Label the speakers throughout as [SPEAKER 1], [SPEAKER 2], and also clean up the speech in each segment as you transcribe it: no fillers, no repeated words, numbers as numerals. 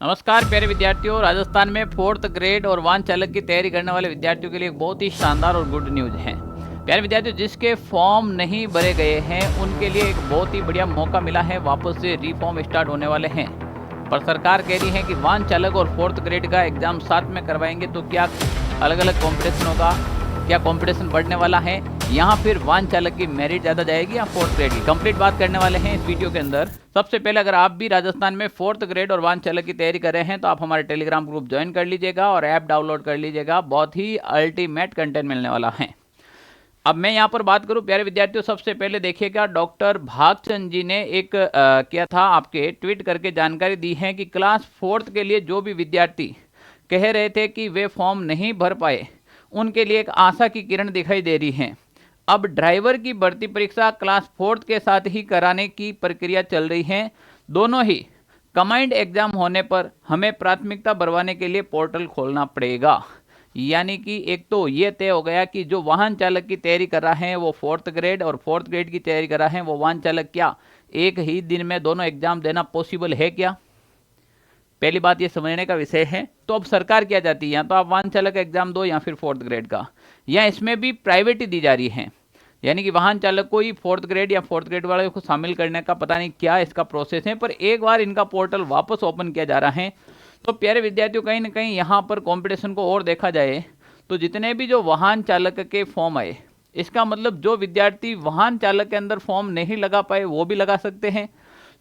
[SPEAKER 1] नमस्कार प्यारे विद्यार्थियों। राजस्थान में 4th ग्रेड और वाहन चालक की तैयारी करने वाले विद्यार्थियों के लिए एक बहुत ही शानदार और गुड न्यूज़ है। प्यारे विद्यार्थियों, जिसके फॉर्म नहीं भरे गए हैं उनके लिए एक बहुत ही बढ़िया मौका मिला है। वापस से रिफॉर्म स्टार्ट होने वाले हैं, पर सरकार कह रही है कि वाहन चालक और 4th ग्रेड का एग्जाम साथ में करवाएंगे तो क्या अलग अलग कॉम्पिटिशन होगा, क्या कॉम्पिटिशन बढ़ने वाला है, यहाँ फिर वाहन चालक की मेरिट ज़्यादा जाएगी या 4th ग्रेड की, कंप्लीट बात करने वाले हैं इस वीडियो के अंदर। सबसे पहले अगर आप भी राजस्थान में 4th ग्रेड और वाहन चालक की तैयारी कर रहे हैं तो आप हमारे टेलीग्राम ग्रुप ज्वाइन कर लीजिएगा और ऐप डाउनलोड कर लीजिएगा। बहुत ही अल्टीमेट कंटेंट मिलने वाला है। अब मैं यहाँ पर बात करूँ प्यारे विद्यार्थियों, सबसे पहले देखिएगा, डॉक्टर भागचंद जी ने एक क्या था आपके ट्वीट करके जानकारी दी है कि क्लास 4th के लिए जो भी विद्यार्थी कह रहे थे कि वे फॉर्म नहीं भर पाए उनके लिए एक आशा की किरण दिखाई दे रही है। अब ड्राइवर की भर्ती परीक्षा क्लास 4th के साथ ही कराने की प्रक्रिया चल रही है। दोनों ही कंबाइंड एग्जाम होने पर हमें प्राथमिकता भरवाने के लिए पोर्टल खोलना पड़ेगा। यानी कि एक तो ये तय हो गया कि जो वाहन चालक की तैयारी कर रहा है वो 4th ग्रेड और 4th ग्रेड की तैयारी कर रहा है वो वाहन चालक, क्या एक ही दिन में दोनों एग्जाम देना पॉसिबल है क्या? पहली बात ये समझने का विषय है। तो अब सरकार क्या चाहती है, या तो आप वाहन चालक का एग्जाम दो या फिर 4th ग्रेड का, या इसमें भी प्राइवेट ही दी जा रही है। यानी कि वाहन चालक को ही 4th ग्रेड या 4th ग्रेड वाले को शामिल करने का पता नहीं क्या इसका प्रोसेस है, पर एक बार इनका पोर्टल वापस ओपन किया जा रहा है तो प्यारे विद्यार्थियों कहीं ना कहीं यहाँ पर कंपटीशन को और देखा जाए तो जितने भी जो वाहन चालक के फॉर्म आए, इसका मतलब जो विद्यार्थी वाहन चालक के अंदर फॉर्म नहीं लगा पाए वो भी लगा सकते हैं।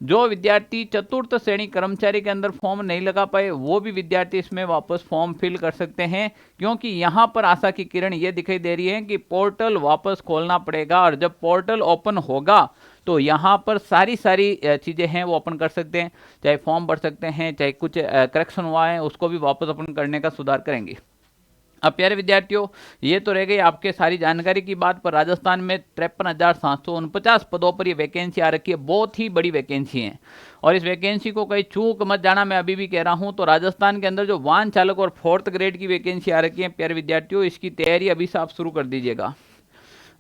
[SPEAKER 1] जो विद्यार्थी 4th श्रेणी कर्मचारी के अंदर फॉर्म नहीं लगा पाए वो भी विद्यार्थी इसमें वापस फॉर्म फिल कर सकते हैं, क्योंकि यहाँ पर आशा की किरण ये दिखाई दे रही है कि पोर्टल वापस खोलना पड़ेगा और जब पोर्टल ओपन होगा तो यहाँ पर सारी चीज़ें हैं वो अपन कर सकते हैं, चाहे फॉर्म भर सकते हैं, चाहे कुछ करेक्शन हुआ है उसको भी वापस अपन करने का सुधार करेंगे। अब प्यारे विद्यार्थियों, ये तो रह गई आपके सारी जानकारी की बात, पर राजस्थान में 53,749 पदों पर ये वैकेंसी आ रखी है। बहुत ही बड़ी वैकेंसी है और इस वैकेंसी को कहीं चूक मत जाना, मैं अभी भी कह रहा हूँ। तो राजस्थान के अंदर जो वाहन चालक और 4th ग्रेड की वैकेंसी आ रखी है प्यारे विद्यार्थियों, इसकी तैयारी अभी से आप शुरू कर दीजिएगा।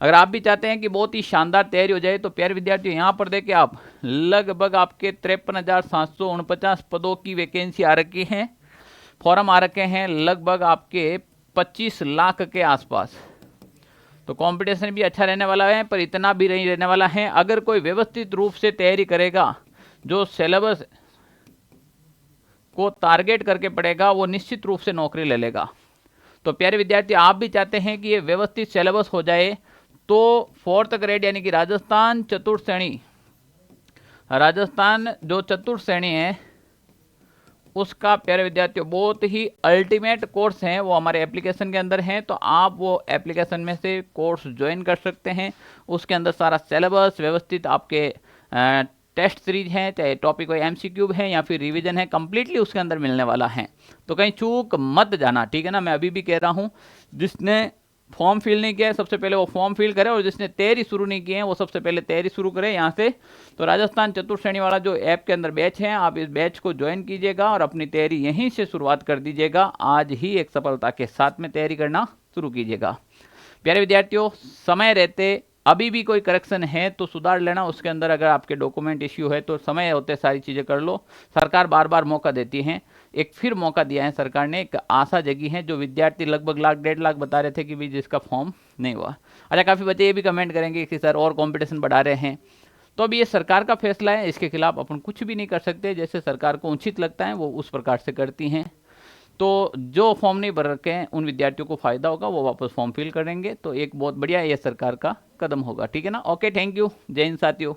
[SPEAKER 1] अगर आप भी चाहते हैं कि बहुत ही शानदार तैयारी हो जाए तो प्यारे विद्यार्थियों यहाँ पर देखें आप, लगभग आपके 53,749 पदों की वैकेंसी आ रखी है। फॉर्म आ रखे हैं लगभग आपके 25 लाख के आसपास। तो कंपटीशन भी अच्छा रहने वाला है, पर इतना भी नहीं रहने वाला है। अगर कोई व्यवस्थित रूप से तैयारी करेगा, जो सिलेबस को टारगेट करके पढ़ेगा, वो निश्चित रूप से नौकरी ले लेगा। तो प्यारे विद्यार्थी, आप भी चाहते हैं कि ये व्यवस्थित सिलेबस हो जाए तो 4th ग्रेड यानी कि राजस्थान चतुर्थ श्रेणी, राजस्थान जो चतुर्थ श्रेणी है उसका प्यारे विद्यार्थियों बहुत ही अल्टीमेट कोर्स हैं वो हमारे एप्लीकेशन के अंदर हैं। तो आप वो एप्लीकेशन में से कोर्स ज्वाइन कर सकते हैं। उसके अंदर सारा सिलेबस व्यवस्थित, आपके टेस्ट सीरीज हैं, चाहे टॉपिक कोई MCQ है या फिर रिवीजन है, कंप्लीटली उसके अंदर मिलने वाला है। तो कहीं चूक मत जाना, ठीक है ना। मैं अभी भी कह रहा हूँ, जिसने फॉर्म फिल नहीं किया है सबसे पहले वो फॉर्म फिल करे, और जिसने तैयारी शुरू नहीं की है वो सबसे पहले तैयारी शुरू करे यहाँ से। तो राजस्थान चतुर्थ श्रेणी वाला जो ऐप के अंदर बैच है, आप इस बैच को ज्वाइन कीजिएगा और अपनी तैयारी यहीं से शुरुआत कर दीजिएगा। आज ही एक सफलता के साथ में तैयारी करना शुरू कीजिएगा। प्यारे विद्यार्थियों, समय रहते अभी भी कोई करेक्शन है तो सुधार लेना। उसके अंदर अगर आपके डॉक्यूमेंट इश्यू है तो समय होते सारी चीज़ें कर लो। सरकार बार बार मौका देती है, एक फिर मौका दिया है सरकार ने, एक आशा जगी है। जो विद्यार्थी लगभग लाख 1.5 लाख बता रहे थे कि भी जिसका फॉर्म नहीं हुआ। अच्छा, काफ़ी बच्चे ये भी कमेंट करेंगे कि सर और कंपटीशन बढ़ा रहे हैं, तो अभी ये सरकार का फैसला है, इसके खिलाफ अपन कुछ भी नहीं कर सकते। जैसे सरकार को उचित लगता है वो उस प्रकार से करती हैं। तो जो फॉर्म नहीं भर रखे हैं उन विद्यार्थियों को फायदा होगा, वो वापस फॉर्म फिल करेंगे। तो एक बहुत बढ़िया ये सरकार का कदम होगा, ठीक है ना। ओके, थैंक यू, जय हिंद साथियों।